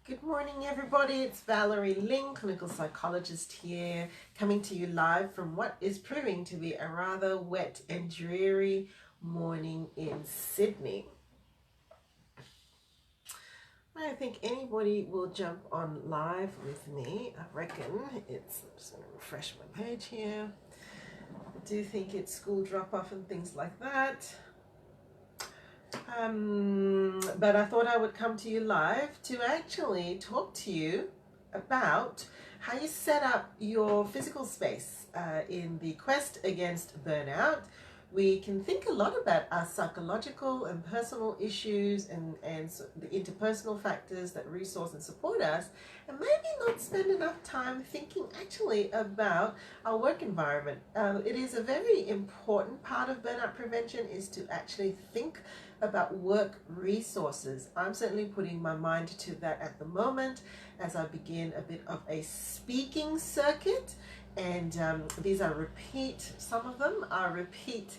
Good morning, everybody. It's Valerie Ling, clinical psychologist here, coming to you live from what is proving to be a rather wet and dreary morning in Sydney. I don't think anybody will jump on live with me. I reckon I'm just going to refresh my page here. I do think it's school drop off and things like that. But I thought I would come to you live to actually talk to you about how you set up your physical space in the quest against burnout. We can think a lot about our psychological and personal issues and the interpersonal factors that resource and support us, and maybe not spend enough time thinking actually about our work environment. It is a very important part of burnout prevention is to actually think about work resources. I'm certainly putting my mind to that at the moment as I begin a bit of a speaking circuit. And some of them are repeat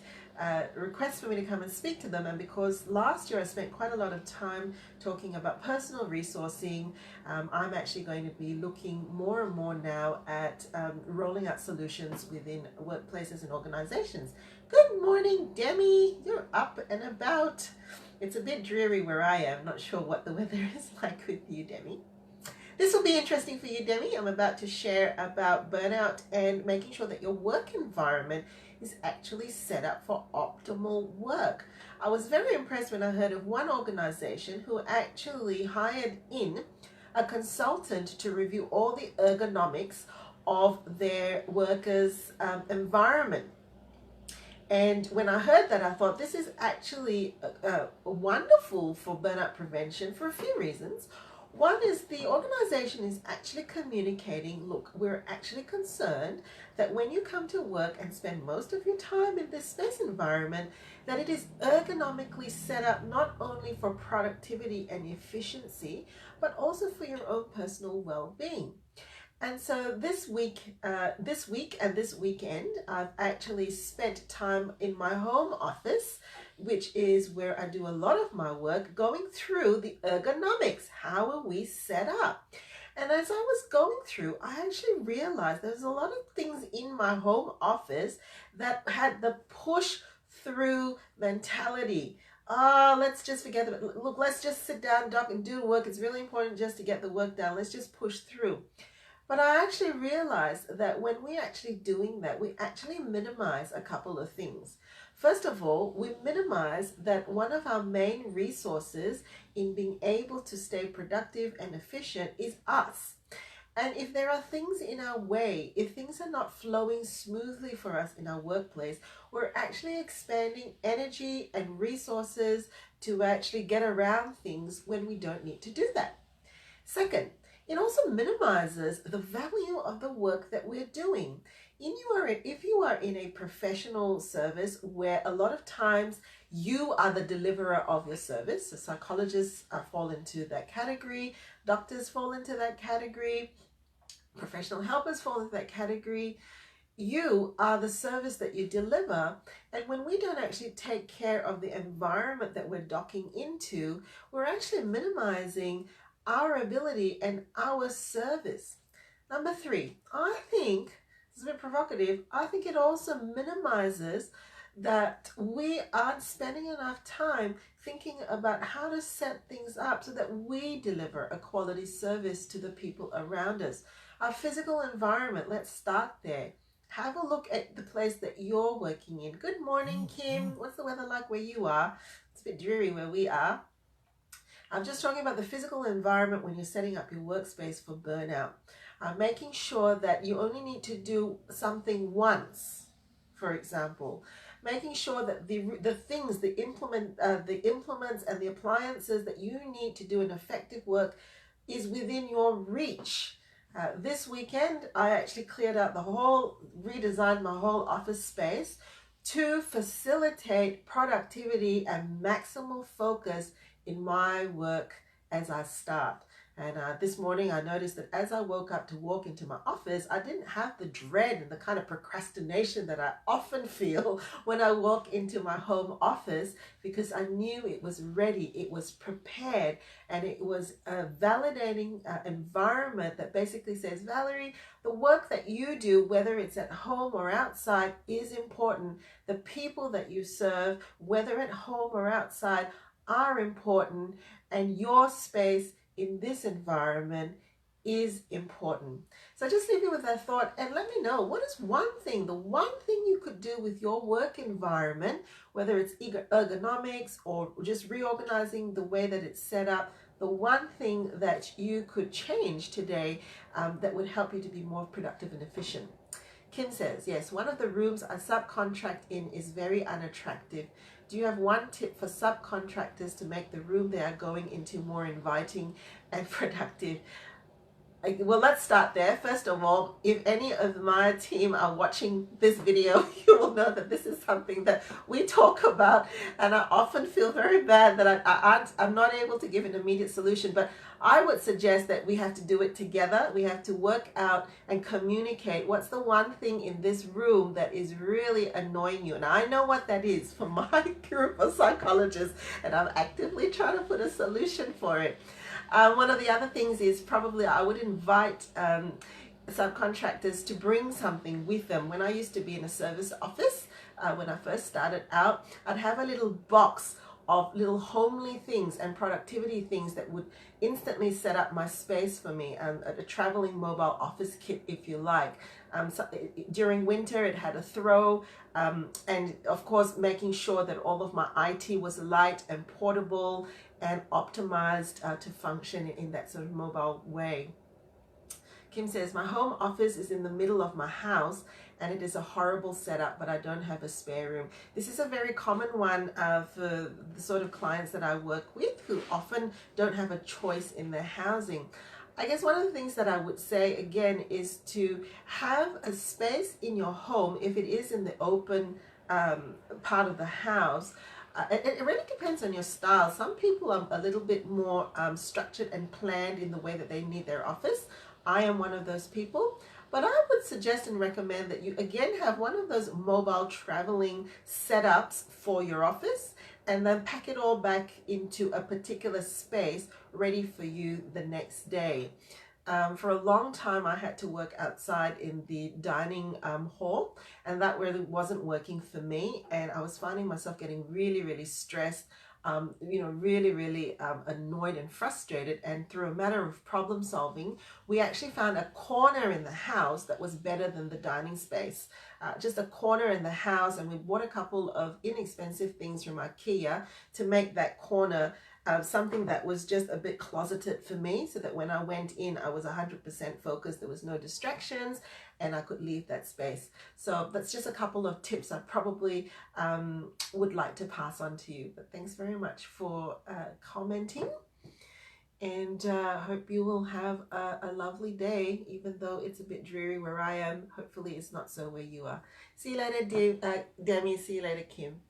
requests for me to come and speak to them. And because last year I spent quite a lot of time talking about personal resourcing, I'm actually going to be looking more and more now at rolling out solutions within workplaces and organizations. Good morning, Demi. You're up and about. It's a bit dreary where I am. Not sure what the weather is like with you, Demi. This will be interesting for you, Demi. I'm about to share about burnout and making sure that your work environment is actually set up for optimal work. I was very impressed when I heard of one organization who actually hired in a consultant to review all the ergonomics of their workers' environment. And when I heard that, I thought this is actually wonderful for burnout prevention for a few reasons. One is the organization is actually communicating, look, we're actually concerned that when you come to work and spend most of your time in this space environment, that it is ergonomically set up not only for productivity and efficiency, but also for your own personal well-being. And so this week and this weekend, I've actually spent time in my home office, which is where I do a lot of my work, going through the ergonomics. How are we set up? And as I was going through, I actually realized there's a lot of things in my home office that had the push through mentality. Let's just forget it. Look, let's just sit down, doc, and do the work. It's really important just to get the work done. Let's just push through. But I actually realized that when we're actually doing that, we actually minimize a couple of things. First of all, we minimize that one of our main resources in being able to stay productive and efficient is us. And if there are things in our way, if things are not flowing smoothly for us in our workplace, we're actually expanding energy and resources to actually get around things when we don't need to do that. Second, it also minimizes the value of the work that we're doing. If you are in a professional service where a lot of times you are the deliverer of your service, so psychologists fall into that category, doctors fall into that category, professional helpers fall into that category. You are the service that you deliver, and when we don't actually take care of the environment that we're docking into, we're actually minimizing our ability and our service. Number three, I think, this is a bit provocative, I think it also minimizes that we aren't spending enough time thinking about how to set things up so that we deliver a quality service to the people around us. Our physical environment, let's start there. Have a look at the place that you're working in. Good morning, Kim. What's the weather like where you are? It's a bit dreary where we are. I'm just talking about the physical environment when you're setting up your workspace for burnout. Making sure that you only need to do something once, for example. Making sure that the implements and the appliances that you need to do an effective work is within your reach. This weekend, I actually redesigned my whole office space to facilitate productivity and maximal focus in my work as I start. And this morning I noticed that as I woke up to walk into my office, I didn't have the dread and the kind of procrastination that I often feel when I walk into my home office, because I knew it was ready, it was prepared, and it was a validating environment that basically says, Valerie, the work that you do, whether it's at home or outside, is important. The people that you serve, whether at home or outside, are important, and your space in this environment is important. So just leave you with that thought and let me know, what is the one thing you could do with your work environment, whether it's ergonomics or just reorganizing the way that it's set up, the one thing that you could change today that would help you to be more productive and efficient. Kim says, yes, one of the rooms I subcontract in is very unattractive. Do you have one tip for subcontractors to make the room they are going into more inviting and productive? Well, let's start there. First of all, if any of my team are watching this video, you will know that this is something that we talk about, and I often feel very bad that I'm not able to give an immediate solution, but I would suggest that we have to do it together. We have to work out and communicate what's the one thing in this room that is really annoying you. And I know what that is for my group of psychologists, and I'm actively trying to put a solution for it. One of the other things is probably I would invite subcontractors to bring something with them. When I used to be in a service office, when I first started out, I'd have a little box of little homely things and productivity things that would instantly set up my space for me, a traveling mobile office kit, if you like. During winter it had a throw, and of course making sure that all of my IT was light and portable and optimized to function in that sort of mobile way. Kim says, my home office is in the middle of my house and it is a horrible setup, but I don't have a spare room. This is a very common one for the sort of clients that I work with who often don't have a choice in their housing. I guess one of the things that I would say again is to have a space in your home, if it is in the open part of the house. It really depends on your style. Some people are a little bit more structured and planned in the way that they need their office. I am one of those people, but I would suggest and recommend that you again have one of those mobile traveling setups for your office, and then pack it all back into a particular space ready for you the next day. For a long time I had to work outside in the dining hall, and that really wasn't working for me, and I was finding myself getting really stressed, really annoyed and frustrated. And through a matter of problem solving, we actually found a corner in the house that was better than the dining space. Just a corner in the house, and we bought a couple of inexpensive things from IKEA to make that corner something that was just a bit closeted for me, so that when I went in I was 100% focused, there was no distractions, and I could leave that space. So that's just a couple of tips I probably would like to pass on to you. But thanks very much for commenting, and hope you will have a lovely day, even though it's a bit dreary where I am. Hopefully it's not so where you are. See you later, Demi. See you later, Kim.